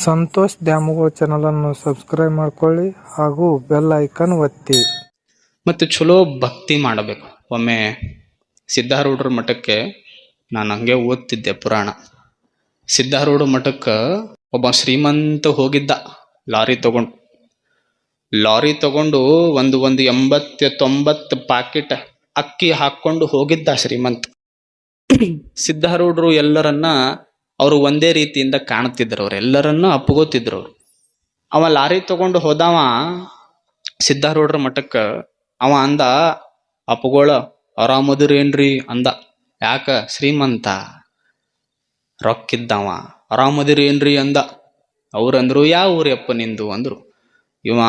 ಸಂತೋಷ್ ದ್ಯಾಮವ್ವ ಚಾನಲನ್ನು ಸಬ್ಸ್ಕ್ರೈಬ್ ಮಾಡ್ಕೊಳ್ಳಿ ಹಾಗೂ ಬೆಲ್ ಐಕಾನ್ ಒತ್ತಿ. ಮತ್ತು ಚಲೋ ಭಕ್ತಿ ಮಾಡಬೇಕು. ಒಮ್ಮೆ ಸಿದ್ಧಾರೂಢರ ಮಠಕ್ಕೆ ನಾನು ಹಂಗೆ ಓದ್ತಿದ್ದೆ ಪುರಾಣ. ಸಿದ್ಧಾರೂಢ ಮಠಕ್ಕೆ ಒಬ್ಬ ಶ್ರೀಮಂತ ಹೋಗಿದ್ದ ಲಾರಿ ತಗೊಂಡು ಒಂದು 80-90 ಪಾಕೆಟ್ ಅಕ್ಕಿ ಹಾಕೊಂಡು ಹೋಗಿದ್ದ ಶ್ರೀಮಂತ. ಸಿದ್ಧಾರೂಢರು ಎಲ್ಲರನ್ನ ಅವರು ಒಂದೇ ರೀತಿಯಿಂದ ಕಾಣುತ್ತಿದ್ರು, ಅವರೆಲ್ಲರನ್ನ ಅಪ್ಪಗೋತಿದ್ರು. ಅವ ಲಾರಿ ತಗೊಂಡು ಹೋದವ ಸಿದ್ಧಾರೂಢರ ಮಠಕ್ಕ. ಅವ ಅಂದ, ಅಪ್ಪಗೋಳ ಆರಾಮದಿರೇನ್ರಿ ಅಂದ. ಯಾಕ? ಶ್ರೀಮಂತ, ರೊಕ್ಕಿದ್ದವ. ಆರಾಮದಿರೇನ್ರಿ ಅಂದ. ಅವ್ರಂದ್ರು, ಯಾವ ಊರಿ ಅಪ್ಪ ನಿಂದು ಅಂದ್ರು. ಇವ,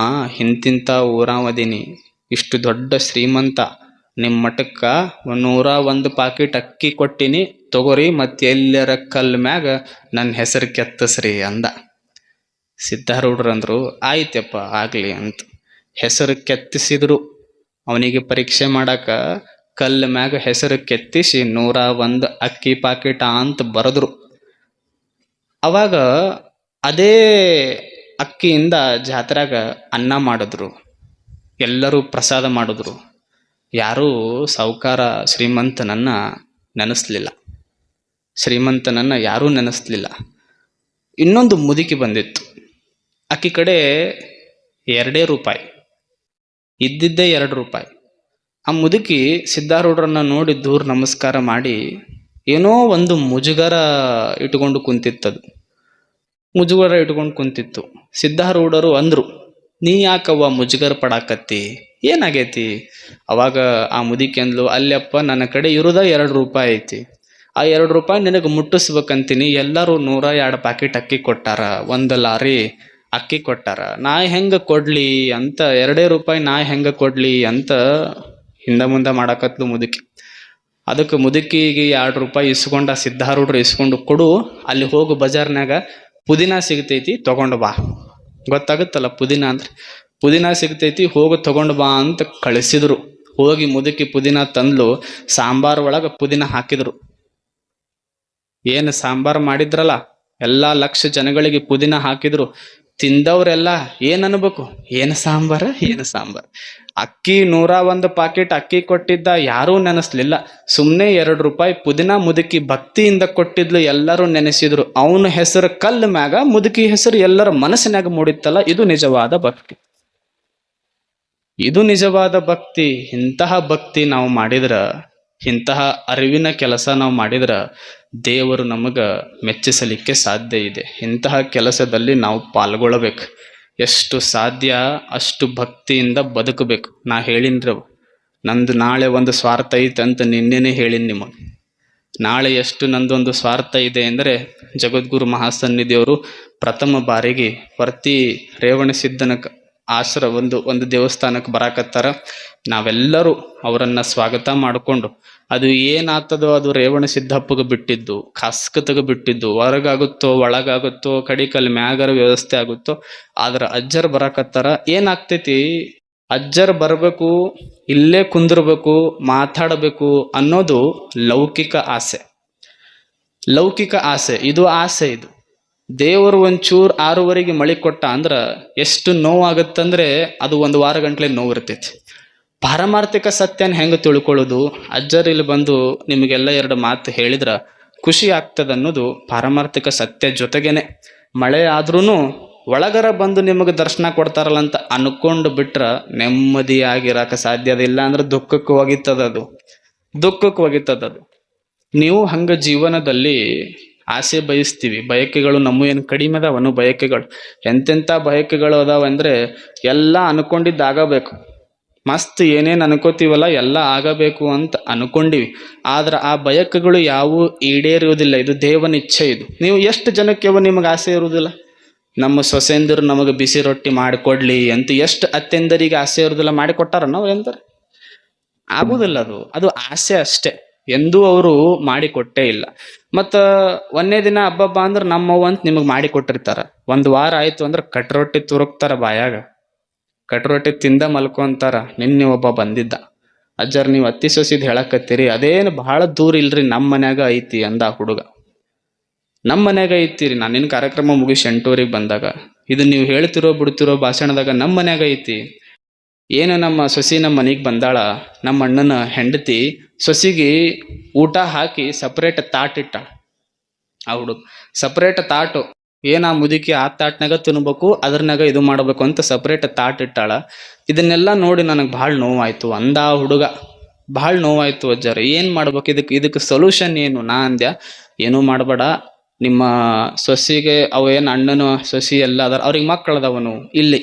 ಇಂತಿಂತ ಊರಾಮದೀನಿ, ಇಷ್ಟು ದೊಡ್ಡ ಶ್ರೀಮಂತ, ನಿಮ್ಮ ಮಠಕ್ಕ 101 ಪಾಕೆಟ್ ಅಕ್ಕಿ ಕೊಟ್ಟಿನಿ, ತಗೋರಿ, ಮತ್ತೆ ಎಲ್ಲರ ಕಲ್ ಮ್ಯಾಗ ನನ್ನ ಹೆಸರು ಕೆತ್ತಸ್ರಿ ಅಂದ. ಸಿದ್ಧಾರೂಢರಂದ್ರು, ಆಯ್ತಪ್ಪ ಆಗ್ಲಿ ಅಂತ ಹೆಸರು ಕೆತ್ತಿಸಿದ್ರು. ಅವನಿಗೆ ಪರೀಕ್ಷೆ ಮಾಡಾಕ ಕಲ್ ಮ್ಯಾಗ ಹೆಸರು ಕೆತ್ತಿಸಿ 101 ಅಕ್ಕಿ ಪಾಕೆಟ್ ಅಂತ ಬರೆದ್ರು. ಅವಾಗ ಅದೇ ಅಕ್ಕಿಯಿಂದ ಜಾತ್ರೆಗ ಅನ್ನ ಮಾಡಿದ್ರು, ಎಲ್ಲರೂ ಪ್ರಸಾದ ಮಾಡಿದ್ರು. ಯಾರೂ ಸಾಹುಕಾರ ಶ್ರೀಮಂತನನ್ನ ಯಾರೂ ನೆನೆಸ್ಲಿಲ್ಲ. ಇನ್ನೊಂದು ಮುದುಕಿ ಬಂದಿತ್ತು. ಅಕ್ಕಿ ಕಡೆ 2 ರೂಪಾಯಿ ಇದ್ದಿದ್ದೇ 2 ರೂಪಾಯಿ. ಆ ಮುದುಕಿ ಸಿದ್ಧಾರೂಢರನ್ನ ನೋಡಿ ದೂರ ನಮಸ್ಕಾರ ಮಾಡಿ ಏನೋ ಒಂದು ಮುಜುಗರ ಇಟ್ಕೊಂಡು ಕುಂತಿತ್ತು. ಸಿದ್ಧಾರೂಢರು ಅಂದ್ರು, ನೀ ಯಾಕವ್ವ ಮುಜುಗರ ಪಡಾಕತ್ತಿ, ಏನಾಗೈತಿ? ಅವಾಗ ಆ ಮುದುಕಿ ಅಂದ್ಲು, ಅಲ್ಲಪ್ಪ, ನನ್ನ ಕಡೆ ಇರೋದ 2 ರೂಪಾಯಿ ಐತಿ. ಆ 2 ರೂಪಾಯಿ ನಿನಗೆ ಮುಟ್ಟಿಸ್ಬೇಕಂತೀನಿ. ಎಲ್ಲರೂ 102 ಪ್ಯಾಕೆಟ್ ಅಕ್ಕಿ ಕೊಟ್ಟಾರ, 1 ಲಾರಿ ಅಕ್ಕಿ ಕೊಟ್ಟಾರ, ನಾ ಹೆಂಗ ಕೊಡ್ಲಿ ಅಂತ, 2 ರೂಪಾಯಿ ನಾ ಹೆಂಗ ಕೊಡ್ಲಿ ಅಂತ ಹಿಂದ ಮುಂದೆ ಮಾಡಾಕತ್ಲು ಮುದುಕಿ. ಅದಕ್ಕೆ ಮುದುಕಿಗೆ 2 ರೂಪಾಯಿ ಇಸ್ಕೊಂಡ ಸಿದ್ಧಾರೂಢರು. ಇಸ್ಕೊಂಡು, ಕೊಡು, ಅಲ್ಲಿ ಹೋಗು, ಬಜಾರ್ನಾಗ ಪುದೀನ ಸಿಗ್ತೈತಿ, ತಗೊಂಡು ಬಾ. ಗೊತ್ತಾಗುತ್ತಲ್ಲ ಪುದೀನ ಅಂದ್ರೆ, ಪುದೀನ ಸಿಗ್ತೈತಿ, ಹೋಗು ತಗೊಂಡು ಬಾ ಅಂತ ಕಳಿಸಿದ್ರು. ಹೋಗಿ ಮುದುಕಿ ಪುದೀನ ತಂದ್ಲು. ಸಾಂಬಾರ್ ಒಳಗ ಪುದೀನ ಹಾಕಿದ್ರು. ಏನು ಸಾಂಬಾರ್ ಮಾಡಿದ್ರಲ್ಲ, ಎಲ್ಲಾ ಲಕ್ಷ ಜನಗಳಿಗೆ ಪುದೀನ ಹಾಕಿದ್ರು. ತಿಂದವ್ರೆಲ್ಲ ಏನ್ ಅನ್ಬೇಕು, ಏನು ಸಾಂಬಾರ. ಅಕ್ಕಿ 101 ಪಾಕೆಟ್ ಅಕ್ಕಿ ಕೊಟ್ಟಿದ್ದ ಯಾರೂ ನೆನೆಸ್ಲಿಲ್ಲ. ಸುಮ್ನೆ 2 ರೂಪಾಯಿ ಪುದೀನ ಮುದುಕಿ ಭಕ್ತಿಯಿಂದ ಕೊಟ್ಟಿದ್ಲು, ಎಲ್ಲರೂ ನೆನೆಸಿದ್ರು. ಅವನ ಹೆಸರು ಕಲ್ಲು ಮ್ಯಾಗ, ಮುದುಕಿ ಹೆಸರು ಎಲ್ಲರ ಮನಸ್ಸಿನಾಗ ಮೂಡಿತ್ತಲ್ಲ, ಇದು ನಿಜವಾದ ಭಕ್ತಿ. ಇಂತಹ ಭಕ್ತಿ ನಾವು ಮಾಡಿದ್ರ, ಇಂತಹ ಅರಿವಿನ ಕೆಲಸ ನಾವು ಮಾಡಿದ್ರ ದೇವರು ನಮಗ ಮೆಚ್ಚಿಸಲಿಕ್ಕೆ ಸಾಧ್ಯ ಇದೆ. ಇಂತಹ ಕೆಲಸದಲ್ಲಿ ನಾವು ಪಾಲ್ಗೊಳ್ಳಬೇಕು. ಎಷ್ಟು ಸಾಧ್ಯ ಅಷ್ಟು ಭಕ್ತಿಯಿಂದ ಬದುಕಬೇಕು. ನಾ ಹೇಳಿನ್ರಿ, ನಂದು ನಾಳೆ ಒಂದು ಸ್ವಾರ್ಥ ಐತೆ ಅಂತ ನಿನ್ನೆನೆ ಹೇಳಿನಿ ನಿಮಗೆ. ನಾಳೆ ಎಷ್ಟು ನಂದೊಂದು ಸ್ವಾರ್ಥ ಇದೆ ಅಂದರೆ, ಜಗದ್ಗುರು ಮಹಾಸನ್ನಿಧಿಯವರು ಪ್ರಥಮ ಬಾರಿಗೆ ಪ್ರತಿ ರೇವಣಸಿದ್ದನ ಒಂದು ದೇವಸ್ಥಾನಕ್ಕೆ ಬರಾಕತ್ತಾರ. ನಾವೆಲ್ಲರೂ ಅವರನ್ನ ಸ್ವಾಗತ ಮಾಡಿಕೊಂಡು, ಅದು ಏನಾಗ್ತದೋ ಅದು ರೇವಣ ಸಿದ್ದಪ್ಪಗೆ ಬಿಟ್ಟಿದ್ದು, ಖಾಸ್ಕತಗೆ ಬಿಟ್ಟಿದ್ದು, ಹೊರಗಾಗುತ್ತೋ ಒಳಗಾಗುತ್ತೋ ಕಡಿಕಲ್ ಮ್ಯಾಗರ ವ್ಯವಸ್ಥೆ ಆಗುತ್ತೋ. ಆದ್ರ ಅಜ್ಜರ್ ಬರಾಕತ್ತಾರ. ಏನಾಗ್ತೈತಿ, ಅಜ್ಜರ್ ಬರಬೇಕು, ಇಲ್ಲೇ ಕುಂದಿರ್ಬೇಕು, ಮಾತಾಡಬೇಕು ಅನ್ನೋದು ಲೌಕಿಕ ಆಸೆ. ಇದು ಆಸೆ. ಇದು ದೇವರು ಒಂಚೂರು 6ವರೆಗೆ ಮಳೆ ಕೊಟ್ಟ ಅಂದ್ರ ಎಷ್ಟು ನೋವಾಗತ್ತಂದ್ರೆ ಅದು 1 ವಾರ ಗಂಟ್ಲೆ ನೋವು ಇರ್ತೈತಿ. ಪಾರಮಾರ್ಥಿಕ ಸತ್ಯನ ಹೆಂಗೆ ತಿಳ್ಕೊಳ್ಳೋದು? ಅಜ್ಜರ್ ಇಲ್ಲಿ ಬಂದು ನಿಮಗೆಲ್ಲ 2 ಮಾತು ಹೇಳಿದ್ರ ಖುಷಿ ಆಗ್ತದ ಅನ್ನೋದು ಪಾರಮಾರ್ಥಿಕ ಸತ್ಯ. ಜೊತೆಗೇನೆ ಮಳೆ ಆದ್ರೂ ಒಳಗರ ಬಂದು ನಿಮಗೆ ದರ್ಶನ ಕೊಡ್ತಾರಲ್ಲ ಅಂತ ಅನ್ಕೊಂಡು ಬಿಟ್ರ ನೆಮ್ಮದಿಯಾಗಿರಾಕ ಸಾಧ್ಯ ಇಲ್ಲ. ಅಂದ್ರೆ ದುಃಖಕ್ಕೆ ಒಗಿತದದು. ನೀವು ಹಂಗ ಜೀವನದಲ್ಲಿ ಆಸೆ ಬಯಸ್ತೀವಿ. ಬಯಕೆಗಳು ನಮ್ಮ ಏನು ಕಡಿಮೆ ಅದಾವನು ಬಯಕೆಗಳು. ಎಂತೆಂಥ ಬಯಕೆಗಳು ಅದಾವಂದ್ರೆ ಎಲ್ಲ ಅನ್ಕೊಂಡಿದ್ದಾಗಬೇಕು. ಮಸ್ತ್ ಏನೇನು ಅನ್ಕೋತೀವಲ್ಲ ಎಲ್ಲ ಆಗಬೇಕು ಅಂತ ಅನ್ಕೊಂಡಿವಿ. ಆದ್ರೆ ಆ ಬಯಕೆಗಳು ಯಾವೂ ಈಡೇರುವುದಿಲ್ಲ. ಇದು ದೇವನ ಇಚ್ಛೆ. ಇದು ನೀವು ಎಷ್ಟು ಜನಕ್ಕೆ ನಿಮಗೆ ಆಸೆ ಇರುವುದಿಲ್ಲ? ನಮ್ಮ ಸೊಸೆಂದರು ನಮಗೆ ಬಿಸಿ ರೊಟ್ಟಿ ಮಾಡಿಕೊಡ್ಲಿ ಅಂತ ಎಷ್ಟು ಅತ್ತೆಂದರಿಗೆ ಆಸೆ ಇರುವುದಿಲ್ಲ? ಮಾಡಿಕೊಟ್ಟಾರ ನಾವು ಎಂದರೆ? ಆಗುದಿಲ್ಲ. ಅದು ಆಸೆ ಅಷ್ಟೇ. ಎಂದೂ ಅವರು ಮಾಡಿಕೊಟ್ಟೇ ಇಲ್ಲ. ಮತ್ತು 1ನೇ ದಿನ ಹಬ್ಬ ಅಂದ್ರೆ ನಮ್ಮವ್ವ ಅಂತ ನಿಮಗೆ ಮಾಡಿ ಕೊಟ್ಟಿರ್ತಾರ. 1 ವಾರ ಆಯ್ತು ಅಂದ್ರೆ ಕಟ್ರೊಟ್ಟಿ ತುರುಕ್ತಾರ ಬಾಯಾಗ, ಕಟ್ರೊಟ್ಟಿ ತಿಂದ ಮಲ್ಕೊಂತಾರ. ನಿನ್ನೆ ಒಬ್ಬ ಬಂದಿದ್ದ, ಅಜ್ಜರ್ ನೀವು ಅತ್ತಿ ಸೊಸಿದ್ ಹೇಳಕತ್ತೀರಿ, ಅದೇನು ಬಹಳ ದೂರ ಇಲ್ರಿ, ನಮ್ಮ ಮನ್ಯಾಗ ಐತಿ ಅಂದ ಹುಡುಗ. ನಮ್ಮ ಮನ್ಯಾಗ ಐತಿ ನಾನು ನಿನ್ನ ಕಾರ್ಯಕ್ರಮ ಮುಗಿಸಿ 8:00 ಬಂದಾಗ ಇದು ನೀವು ಹೇಳ್ತಿರೋ ಬಿಡ್ತಿರೋ ಭಾಷಣದಾಗ ನಮ್ಮ ಮನ್ಯಾಗ ಐತಿ. ಏನು ನಮ್ಮ ಸೊಸಿ ನಮ್ಮ ಮನೆಗೆ ಬಂದಾಳ, ನಮ್ಮ ಅಣ್ಣನ ಹೆಂಡತಿ ಸೊಸಿಗೆ ಊಟ ಹಾಕಿ ಸಪ್ರೇಟ್ ತಾಟ್ ಇಟ್ಟಾಳ. ಆ ಹುಡುಗ ಸಪ್ರೇಟ್ ತಾಟು ಏನ ಮುದುಕಿ ಆ ತಾಟ್ನಾಗ ತಿನ್ಬೇಕು, ಅದ್ರನಾಗ ಇದು ಮಾಡ್ಬೇಕು ಅಂತ ಸಪ್ರೇಟ್ ತಾಟ್ ಇಟ್ಟಾಳ. ಇದನ್ನೆಲ್ಲ ನೋಡಿ ನನಗೆ ಭಾಳ ನೋವಾಯ್ತು. ಅಂದ ಆ ಹುಡುಗ ಭಾಳ ನೋವಾಯ್ತು. ಅಜ್ಜಾರ ಏನ್ ಮಾಡ್ಬೇಕು, ಇದಕ್ಕೆ ಸೊಲ್ಯೂಷನ್ ಏನು? ನಾ ಅಂದ್ಯ ಏನೂ ಮಾಡಬೇಡ, ನಿಮ್ಮ ಸೊಸಿಗೆ ಅವ ಏನು ಅಣ್ಣನ ಸೊಸಿ ಎಲ್ಲ ಅದಾರ, ಅವ್ರಿಗೆ ಮಕ್ಕಳು ಅದಾವನು ಇಲ್ಲಿ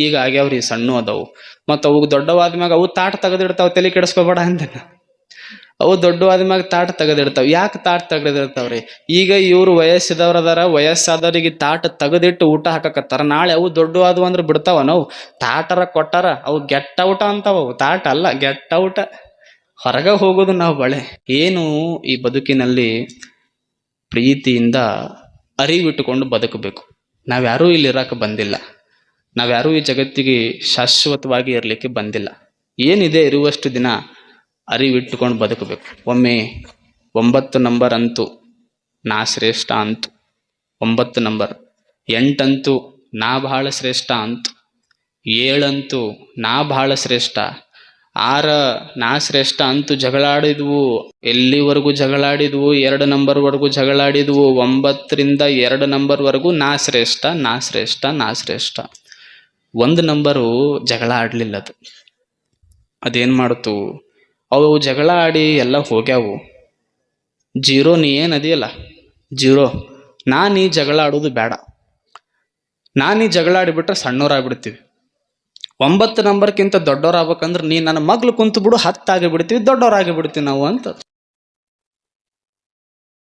ಈಗ ಆಗ್ಯಾವ್ರಿ, ಸಣ್ಣ ಅದಾವು, ಮತ್ತು ಅವು ದೊಡ್ಡವಾದ್ಮ್ಯಾಗ ಅವು ತಾಟ್ ತೆಗೆದಿಡ್ತಾವ, ತಲೆ ಕೆಡಿಸ್ಕೋಬೇಡ ಅಂದೆ. ಅವು ದೊಡ್ಡವಾದ್ಮ್ಯಾಗ ತಾಟ್ ತೆಗೆದಿಡ್ತಾವ. ಯಾಕೆ ತಾಟ್ ತೆಗೆದಿರ್ತಾವ್ರಿ? ಈಗ ಇವ್ರು ವಯಸ್ಸಿದವ್ರ ಅದಾರ, ವಯಸ್ಸಾದವ್ರಿಗೆ ತಾಟ್ ತೆಗೆದಿಟ್ಟು ಊಟ ಹಾಕಕತ್ತಾರ. ನಾಳೆ ಅವು ದೊಡ್ಡವಾದವು ಅಂದ್ರೆ ಬಿಡ್ತಾವ ನಾವು? ತಾಟರ ಕೊಟ್ಟಾರ ಅವು ಗೆಟ್ ಔಟ ಅಂತಾವ. ಅವು ತಾಟ ಅಲ್ಲ, ಗೆಟ್ ಔಟ. ಹೊರಗೆ ಹೋಗೋದು ನಾವು ಬಳೆ. ಏನು ಈ ಬದುಕಿನಲ್ಲಿ ಪ್ರೀತಿಯಿಂದ ಅರಿವಿಟ್ಟುಕೊಂಡು ಬದುಕಬೇಕು. ನಾವ್ಯಾರೂ ಇಲ್ಲಿ ಇರಕ್ಕೆ ಬಂದಿಲ್ಲ, ನಾವ್ಯಾರೂ ಈ ಜಗತ್ತಿಗೆ ಶಾಶ್ವತವಾಗಿ ಇರಲಿಕ್ಕೆ ಬಂದಿಲ್ಲ. ಏನಿದೆ ಇರುವಷ್ಟು ದಿನ ಅರಿವಿಟ್ಟುಕೊಂಡು ಬದುಕಬೇಕು. ಒಮ್ಮೆ 9 ನಂಬರ್ ಅಂತು ನಾ ಶ್ರೇಷ್ಠ ಅಂತು, 9 ನಂಬರ್ 8 ಅಂತು ನಾ ಬಹಳ ಶ್ರೇಷ್ಠ ಅಂತು, 7 ಅಂತು ನಾ ಬಹಳ ಶ್ರೇಷ್ಠ, 6 ನಾ ಶ್ರೇಷ್ಠ ಅಂತು ಜಗಳಾಡಿದ್ವು. ಎಲ್ಲಿವರೆಗೂ ಜಗಳಾಡಿದ್ವು? 2 ನಂಬರ್ವರೆಗೂ ಜಗಳಾಡಿದ್ವು. 9ರಿಂದ 2 ನಂಬರ್ವರೆಗೂ ನಾ ಶ್ರೇಷ್ಠ, ನಾ ಶ್ರೇಷ್ಠ, ನಾ ಶ್ರೇಷ್ಠ. 1 ನಂಬರು ಜಗಳ ಆಡ್ಲಿಲ್ಲ. ಅದೇನ್ ಮಾಡ್ತು? ಅವು ಜಗಳ ಆಡಿ ಎಲ್ಲ ಹೋಗ್ಯಾವು. 0 ನೀ ಏನದಿಯಲ್ಲ 0, ನೀ ಜಗಳ ಆಡೋದು ಬೇಡ. ನೀ ಜಗಳ ಆಡಿಬಿಟ್ರೆ ಸಣ್ಣವ್ರಾಗ್ಬಿಡ್ತೀವಿ. 9 ನಂಬರ್ಕಿಂತ ದೊಡ್ಡವ್ರಾಗ್ಬೇಕಂದ್ರೆ ನೀ ನನ್ನ ಮಗ್ಳು ಕುಂತು ಬಿಡು, 10 ಆಗಿಬಿಡ್ತೀವಿ, ದೊಡ್ಡವ್ರಾಗಿಬಿಡ್ತೀವಿ ನಾವು ಅಂತ.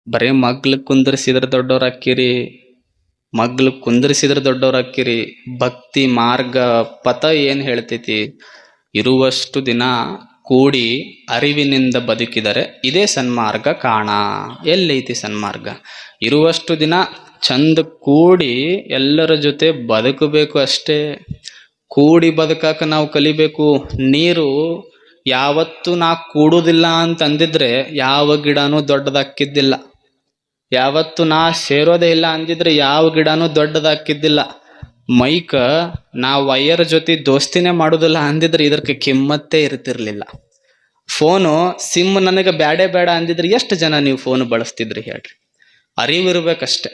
ಬರೀ ಮಗ್ಳು ಕುಂದರ್ಸಿದ್ರೆ ದೊಡ್ಡವ್ರಾಕ್ಕಿರಿ, ಮಗ್ಳು ಕುಂದರ್ಸಿದ್ರೆ ದೊಡ್ಡವ್ರಾಕ್ಕಿರಿ. ಭಕ್ತಿ ಮಾರ್ಗ ಪಥ ಏನ್ ಹೇಳ್ತೈತಿ? ಇರುವಷ್ಟು ದಿನ ಕೂಡಿ ಅರಿವಿನಿಂದ ಬದುಕಿದರೆ ಇದೇ ಸನ್ಮಾರ್ಗ ಕಾಣ. ಎಲ್ಲೈತಿ ಸನ್ಮಾರ್ಗ? ಇರುವಷ್ಟು ದಿನ ಚಂದ ಕೂಡಿ ಎಲ್ಲರ ಜೊತೆ ಬದುಕಬೇಕು ಅಷ್ಟೇ. ಕೂಡಿ ಬದುಕಾಕ ನಾವು ಕಲಿಬೇಕು. ನೀರು ಯಾವತ್ತು ನಾ ಕೂಡುವುದಿಲ್ಲ ಅಂತ ಅಂದಿದ್ರೆ ಯಾವ ಗಿಡನೂ ದೊಡ್ಡದಾಕಿದ್ದಿಲ್ಲ. ಯಾವತ್ತು ನಾ ಸೇರೋದೇ ಇಲ್ಲ ಅಂದಿದ್ರೆ ಯಾವ ಗಿಡನೂ ದೊಡ್ಡದಾಕಿದ್ದಿಲ್ಲ. ಮೈಕ ನಾ ವೈಯರ್ ಜೊತೆ ದೋಸ್ತಿನೇ ಮಾಡುದಿಲ್ಲ ಅಂದಿದ್ರೆ ಇದಕ್ಕೆ ಕಿಮ್ಮತ್ತೇ ಇರ್ತಿರ್ಲಿಲ್ಲ. ಫೋನು ಸಿಮ್ ನನಗೆ ಬ್ಯಾಡೇ ಬೇಡ ಅಂದಿದ್ರೆ ಎಷ್ಟು ಜನ ನೀವು ಫೋನ್ ಬಳಸ್ತಿದ್ರಿ ಹೇಳ್ರಿ? ಅರಿವಿರ್ಬೇಕಷ್ಟೆ.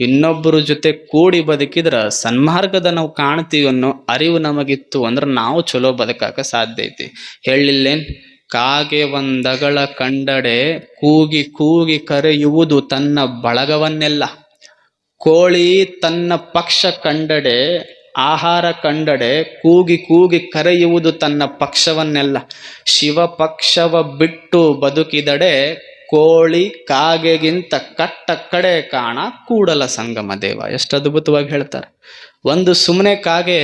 ಇನ್ನೊಬ್ಬರ ಜೊತೆ ಕೂಡಿ ಬದುಕಿದ್ರ ಸನ್ಮಾರ್ಗದ ನಾವು ಕಾಣ್ತೀವಿ ಅನ್ನೋ ಅರಿವು ನಮಗಿತ್ತು ಅಂದ್ರೆ ನಾವು ಚಲೋ ಬದುಕಾಕ ಸಾಧ್ಯ ಐತಿ. ಹೇಳಿಲ್ಲೇನ್? ಕಾಗೆ ಒಂದಗಳ ಕಂಡಡೆ ಕೂಗಿ ಕೂಗಿ ಕರೆಯುವುದು ತನ್ನ ಬಳಗವನ್ನೆಲ್ಲ. ಕೋಳಿ ತನ್ನ ಪಕ್ಷ ಕಂಡಡೆ, ಆಹಾರ ಕಂಡಡೆ ಕೂಗಿ ಕೂಗಿ ಕರೆಯುವುದು ತನ್ನ ಪಕ್ಷವನ್ನೆಲ್ಲ. ಶಿವ ಪಕ್ಷವ ಬಿಟ್ಟು ಬದುಕಿದಡೆ ಕೋಳಿ ಕಾಗೆಗಿಂತ ಕಟ್ಟ ಕಡೆ ಕಾಣ ಕೂಡಲ ಸಂಗಮ ದೇವ. ಎಷ್ಟು ಅದ್ಭುತವಾಗಿ ಹೇಳ್ತಾರೆ. ಒಂದು ಸುಮ್ಮನೆ ಕಾಗೆ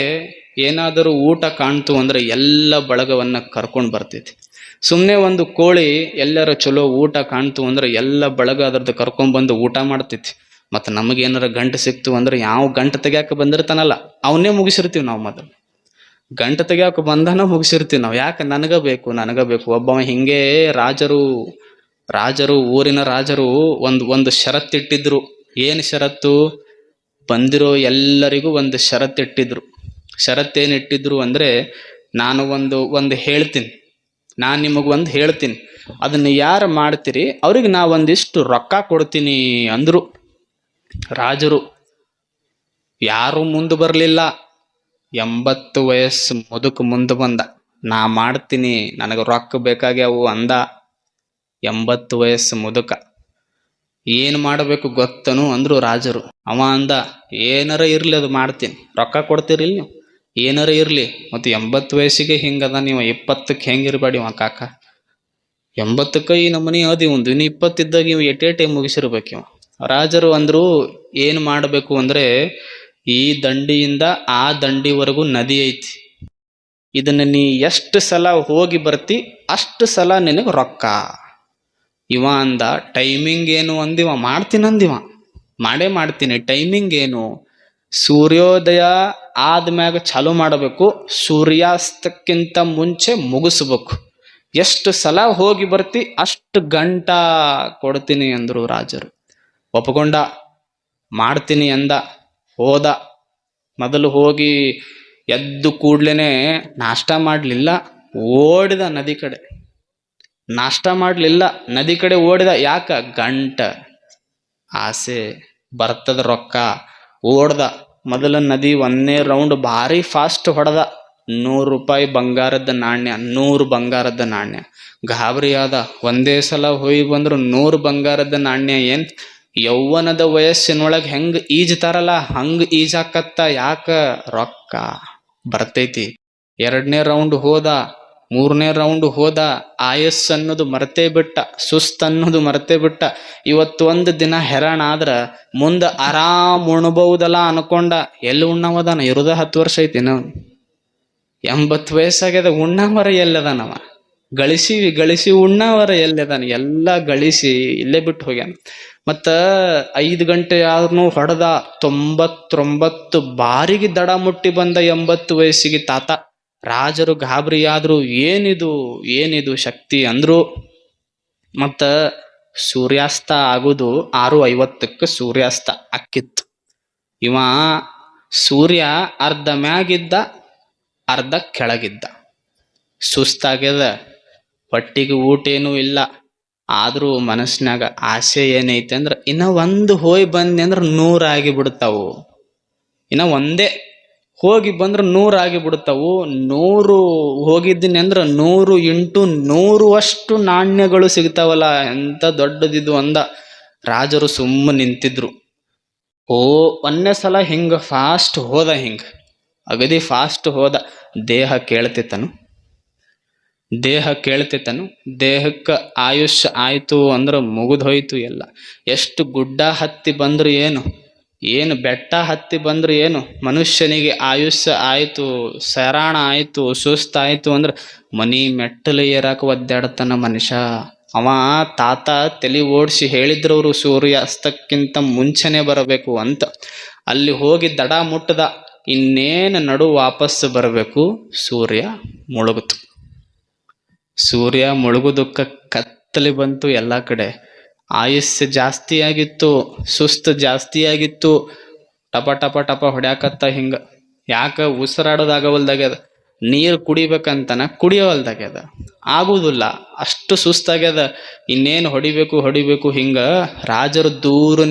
ಏನಾದರೂ ಊಟ ಕಾಣ್ತು ಅಂದ್ರೆ ಎಲ್ಲ ಬಳಗವನ್ನ ಕರ್ಕೊಂಡು ಬರ್ತೈತಿ. ಸುಮ್ಮನೆ ಒಂದು ಕೋಳಿ ಎಲ್ಲರ ಚಲೋ ಊಟ ಕಾಣ್ತು ಅಂದ್ರೆ ಎಲ್ಲ ಬಳಗ ಅದ್ರದ್ದು ಕರ್ಕೊಂಡ್ಬಂದು ಊಟ ಮಾಡ್ತೈತಿ. ಮತ್ತು ನಮಗೇನಾರ ಗಂಟು ಸಿಕ್ತು ಅಂದ್ರೆ ಯಾವ ಗಂಟು ತೆಗ್ಯಾಕ ಬಂದಿರ್ತಾನಲ್ಲ ಅವನ್ನೇ ಮುಗಿಸಿರ್ತೀವಿ ನಾವು. ಮೊದಲು ಗಂಟು ತೆಗ್ಯಾಕ ಬಂದನ ಮುಗಿಸಿರ್ತೀವಿ ನಾವು. ಯಾಕೆ? ನನಗ ಬೇಕು. ಒಬ್ಬವ ಹಿಂಗೆ ರಾಜರು ಊರಿನ ರಾಜರು ಒಂದು ಷರತ್ತಿಟ್ಟಿದ್ರು. ಏನು ಷರತ್ತು? ಬಂದಿರೋ ಎಲ್ಲರಿಗೂ ಒಂದು ಷರತ್ತಿಟ್ಟಿದ್ರು. ಷರತ್ತೇನಿಟ್ಟಿದ್ರು ಅಂದ್ರೆ, ನಾನು ಒಂದು ಹೇಳ್ತೀನಿ, ನಾನು ನಿಮಗೊಂದು ಹೇಳ್ತೀನಿ, ಅದನ್ನು ಯಾರು ಮಾಡ್ತೀರಿ ಅವ್ರಿಗೆ ನಾ ಒಂದಿಷ್ಟು ರೊಕ್ಕ ಕೊಡ್ತೀನಿ ಅಂದ್ರು ರಾಜರು. ಯಾರು ಮುಂದೆ ಬರಲಿಲ್ಲ. 80 ವಯಸ್ಸು ಮುದುಕ ಮುಂದೆ ಬಂದ, ನಾ ಮಾಡ್ತೀನಿ, ನನಗೆ ರೊಕ್ಕ ಬೇಕಾಗ್ಯಾವು ಅಂದ. 80 ವಯಸ್ಸು ಮುದುಕ. ಏನು ಮಾಡಬೇಕು ಗೊತ್ತನು ಅಂದ್ರು ರಾಜರು. ಅವ ಅಂದ, ಏನಾರ ಇರ್ಲಿ ಅದು ಮಾಡ್ತೀನಿ, ರೊಕ್ಕ ಕೊಡ್ತೀರಿಲ್ಲ ನೀವು, ಏನಾರ ಇರ್ಲಿ. ಮತ್ತು 80 ವಯಸ್ಸಿಗೆ ಹಿಂಗದ, ನೀವು 20ಕ್ಕೆ ಹೆಂಗಿರ್ಬೇಡಿ ಅವ ಕಾಕ. 80ಕ್ಕೆ ಈ ನಮ್ಮನೆ ಅದಿ ಒಂದು, ಇನ್ನು 20 ಇದ್ದಾಗ ಇವು ಎಟೇಟೆ ಮುಗಿಸಿರ್ಬೇಕು ಇವ. ರಾಜರು ಅಂದ್ರು, ಏನು ಮಾಡಬೇಕು ಅಂದ್ರೆ, ಈ ದಂಡಿಯಿಂದ ಆ ದಂಡಿವರೆಗೂ ನದಿ ಐತಿ, ಇದನ್ನ ನೀ ಎಷ್ಟು ಸಲ ಹೋಗಿ ಬರ್ತಿ ಅಷ್ಟು ಸಲ ನಿನಗೆ ರೊಕ್ಕ. ಇವ ಅಂದ, ಟೈಮಿಂಗ್ ಏನು ಅಂದಿವ? ಮಾಡ್ತೀನಂದಿವ. ಮಾಡೇ ಮಾಡ್ತೀನಿ. ಟೈಮಿಂಗ್ ಏನು? ಸೂರ್ಯೋದಯ ಆದ್ಮ್ಯಾಗ ಚಾಲು ಮಾಡಬೇಕು, ಸೂರ್ಯಾಸ್ತಕ್ಕಿಂತ ಮುಂಚೆ ಮುಗಿಸ್ಬೇಕು. ಎಷ್ಟು ಸಲ ಹೋಗಿ ಬರ್ತಿ ಅಷ್ಟು ಗಂಟ ಕೊಡ್ತೀನಿ ಅಂದ್ರು ರಾಜರು. ಒಪ್ಕೊಂಡ. ಮಾಡ್ತೀನಿ ಅಂದ. ಹೋದ. ಮೊದಲು ಹೋಗಿ ಎದ್ದು ಕೂಡ್ಲೇನೆ ನಾಷ್ಟ ಮಾಡಲಿಲ್ಲ, ಓಡಿದ ನದಿ ಕಡೆ. ನಾಷ್ಟ ಮಾಡಲಿಲ್ಲ, ನದಿ ಕಡೆ ಓಡಿದ. ಯಾಕ? ಗಂಟ ಆಸೆ, ಬರ್ತದ ರೊಕ್ಕ. ಓಡ್ದ. ಮೊದಲ ನದಿ ಒಂದನೇ ರೌಂಡ್ ಭಾರಿ ಫಾಸ್ಟ್ ಹೊಡೆದ. 100 ರೂಪಾಯಿ ಬಂಗಾರದ ನಾಣ್ಯ, 100 ಬಂಗಾರದ ನಾಣ್ಯ. ಗಾಬರಿ ಆದ. ಒಂದೇ ಸಲ ಹೋಗಿ ಬಂದ್ರು 100 ಬಂಗಾರದ ನಾಣ್ಯ. ಏನ್ ಯೌವನದ ವಯಸ್ಸಿನೊಳಗೆ ಹೆಂಗ್ ಈಜ್ತಾರಲ್ಲ ಹಂಗ ಈಜಾಕತ್ತ. ಯಾಕ? ರೊಕ್ಕ ಬರ್ತೈತಿ. 2ನೇ ರೌಂಡ್ ಹೋದ, 3ನೇ ರೌಂಡ್ ಹೋದ. ಆಯಸ್ ಅನ್ನೋದು ಮರ್ತೇ ಬಿಟ್ಟ, ಸುಸ್ತ್ ಅನ್ನೋದು ಮರ್ತೇ ಬಿಟ್ಟ. ಇವತ್ತು ಒಂದು ದಿನ ಹೆರಾಣ ಆದ್ರ ಮುಂದೆ ಆರಾಮ್ ಉಣ್ಬಹುದಲ್ಲ ಅನ್ಕೊಂಡ. ಎಲ್ಲಿ ಉಣ್ಣವದಾನ? ಇರುದ 10 ವರ್ಷ ಐತಿ ನಾವು. 80 ವಯಸ್ಸಾಗ್ಯದ. ಉಣ್ಣವರ ಎಲ್ಲದಾನವ? ಗಳಿಸಿ ಉಣ್ಣವರ ಎಲ್ಲದಾನ? ಎಲ್ಲ ಗಳಿಸಿ ಇಲ್ಲೇ ಬಿಟ್ಟು ಹೋಗ್ಯಾನ. ಮತ್ತ 5 ಗಂಟೆ ಆದ್ರೂ ಹೊಡೆದ. 99 ಬಾರಿಗೆ ದಡ ಮುಟ್ಟಿ ಬಂದ 80 ವಯಸ್ಸಿಗೆ ತಾತ. ರಾಜರು ಗಾಬರಿ ಆದ್ರು. ಏನಿದು ಶಕ್ತಿ ಅಂದ್ರು. ಮತ್ತ ಸೂರ್ಯಾಸ್ತ ಆಗುದು 6:50 ಸೂರ್ಯಾಸ್ತ ಅಕ್ಕಿತ್ತು. ಇವ ಸೂರ್ಯ ಅರ್ಧ ಮ್ಯಾಗಿದ್ದ, ಅರ್ಧ ಕೆಳಗಿದ್ದ. ಸುಸ್ತಾಗ್ಯದ, ಹೊಟ್ಟಿಗೆ ಊಟ ಏನೂ ಇಲ್ಲ. ಆದ್ರೂ ಮನಸ್ಸಿನಾಗ ಆಸೆ ಏನೈತೆ ಅಂದ್ರೆ ಇನ್ನ ಒಂದು ಹೋಗಿ ಬಂದೆ ಅಂದ್ರೆ 100 ಆಗಿ ಬಿಡ್ತಾವು. ಇನ್ನ ಒಂದೇ ಹೋಗಿ ಬಂದ್ರೆ 100 ಆಗಿ ಬಿಡ್ತಾವು. 100 ಹೋಗಿದ್ದೀನಿ ಅಂದ್ರೆ 100 × 100 ಅಷ್ಟು ನಾಣ್ಯಗಳು ಸಿಗ್ತಾವಲ್ಲ. ಎಂತ ದೊಡ್ಡದಿದು ಅಂದ. ರಾಜರು ಸುಮ್ಮ ನಿಂತಿದ್ರು. ಒಂದೇ ಸಲ ಹಿಂಗ ಫಾಸ್ಟ್ ಹೋದ. ಹಿಂಗ ಅಗದಿ ಫಾಸ್ಟ್ ಹೋದ. ದೇಹ ಕೇಳ್ತಿತ್ತನು. ದೇಹಕ್ಕೆ ಆಯುಷ್ ಆಯ್ತು ಅಂದ್ರೆ ಮುಗಿದೋಯ್ತು ಎಲ್ಲ. ಎಷ್ಟು ಗುಡ್ಡ ಹತ್ತಿ ಬಂದ್ರು ಏನು ಬೆಟ್ಟ ಹತ್ತಿ ಬಂದ್ರು ಏನು, ಮನುಷ್ಯನಿಗೆ ಆಯುಷ್ಯ ಆಯ್ತು, ಸರಾಣ ಆಯ್ತು, ಸುಸ್ತಾಯ್ತು ಅಂದ್ರೆ ಮನಿ ಮೆಟ್ಟಲು ಏರಾಕ ಒದ್ದಾಡ್ತಾನ ಮನುಷ್ಯ. ಅವ ತಾತ ತಲೆ ಓಡಿಸಿ ಹೇಳಿದ್ರವರು ಸೂರ್ಯಾಸ್ತಕ್ಕಿಂತ ಮುಂಚೆನೆ ಬರಬೇಕು ಅಂತ. ಅಲ್ಲಿ ಹೋಗಿ ದಡ ಮುಟ್ಟದ. ಇನ್ನೇನು ನಡು ವಾಪಸ್ ಬರಬೇಕು. ಸೂರ್ಯ ಮುಳುಗುದಕ್ಕ ಕತ್ತಲಿ ಬಂತು ಎಲ್ಲ ಕಡೆ. ಆಯುಷ್ಯ ಜಾಸ್ತಿ ಆಗಿತ್ತು, ಸುಸ್ತು ಜಾಸ್ತಿ ಆಗಿತ್ತು. ಟಪ ಟಪ ಟಪ ಹೊಡ್ಯಾಕತ್ತ ಹಿಂಗ. ಯಾಕ? ಉಸಿರಾಡೋದಾಗವಲ್ದಾಗ್ಯದ. ನೀರು ಕುಡಿಬೇಕಂತನ ಕುಡಿಯೋವಲ್ದಾಗ್ಯದ, ಆಗುದಿಲ್ಲ. ಅಷ್ಟು ಸುಸ್ತಾಗ್ಯದ. ಇನ್ನೇನು ಹೊಡಿಬೇಕು ಹಿಂಗ. ರಾಜರು ದೂರ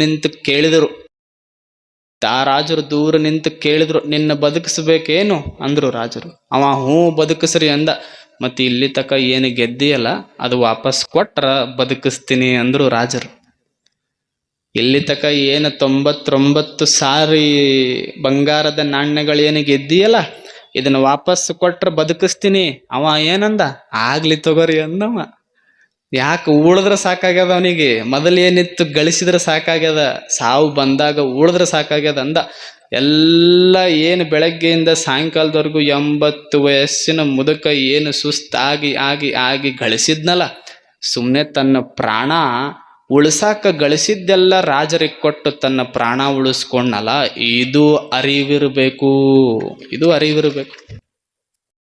ನಿಂತು ಕೇಳಿದ್ರು. ನಿನ್ನ ಬದುಕಿಸ್ಬೇಕೇನು ಅಂದ್ರು ರಾಜರು. ಅವ ಹ್ಞೂ ಬದುಕಿಸ್ರಿ ಅಂದ. ಮತ್ತೆ ಇಲ್ಲಿ ತಕ ಏನು ಗೆದ್ದಿಯಲ್ಲ ಅದು ವಾಪಸ್ ಕೊಟ್ರ ಬದುಕಿಸ್ತೀನಿ ಅಂದ್ರು ರಾಜರು. ಇಲ್ಲಿ ತಕ ಏನು 99 ಸಾರಿ ಬಂಗಾರದ ನಾಣ್ಯಗಳು ಏನು ಗೆದ್ದಿಯಲ್ಲ ಇದನ್ನ ವಾಪಸ್ ಕೊಟ್ರ ಬದುಕಿಸ್ತೀನಿ. ಅವ ಏನಂದ? ಆಗ್ಲಿ ತಗೋರಿ ಅಂದವ. ಯಾಕೆ? ಉಳಿದ್ರೆ ಸಾಕಾಗ್ಯದ ಅವನಿಗೆ. ಮೊದಲೇನಿತ್ತು ಗಳಿಸಿದ್ರೆ ಸಾಕಾಗ್ಯದ, ಸಾವು ಬಂದಾಗ ಉಳಿದ್ರೆ ಸಾಕಾಗ್ಯದ ಅಂದ. ಎಲ್ಲ ಏನು ಬೆಳಗ್ಗೆಯಿಂದ ಸಾಯಂಕಾಲದವರೆಗೂ 80 ವಯಸ್ಸಿನ ಮುದುಕ ಏನು ಸುಸ್ತಾಗಿ ಆಗಿ ಗಳಿಸಿದ್ನಲ್ಲ, ಸುಮ್ಮನೆ ತನ್ನ ಪ್ರಾಣ ಉಳಿಸಾಕ ಗಳಿಸಿದ್ದೆಲ್ಲ ರಾಜರಿಗೆ ಕೊಟ್ಟು ತನ್ನ ಪ್ರಾಣ ಉಳಿಸ್ಕೊಂಡಲ್ಲ. ಇದು ಅರಿವಿರಬೇಕು.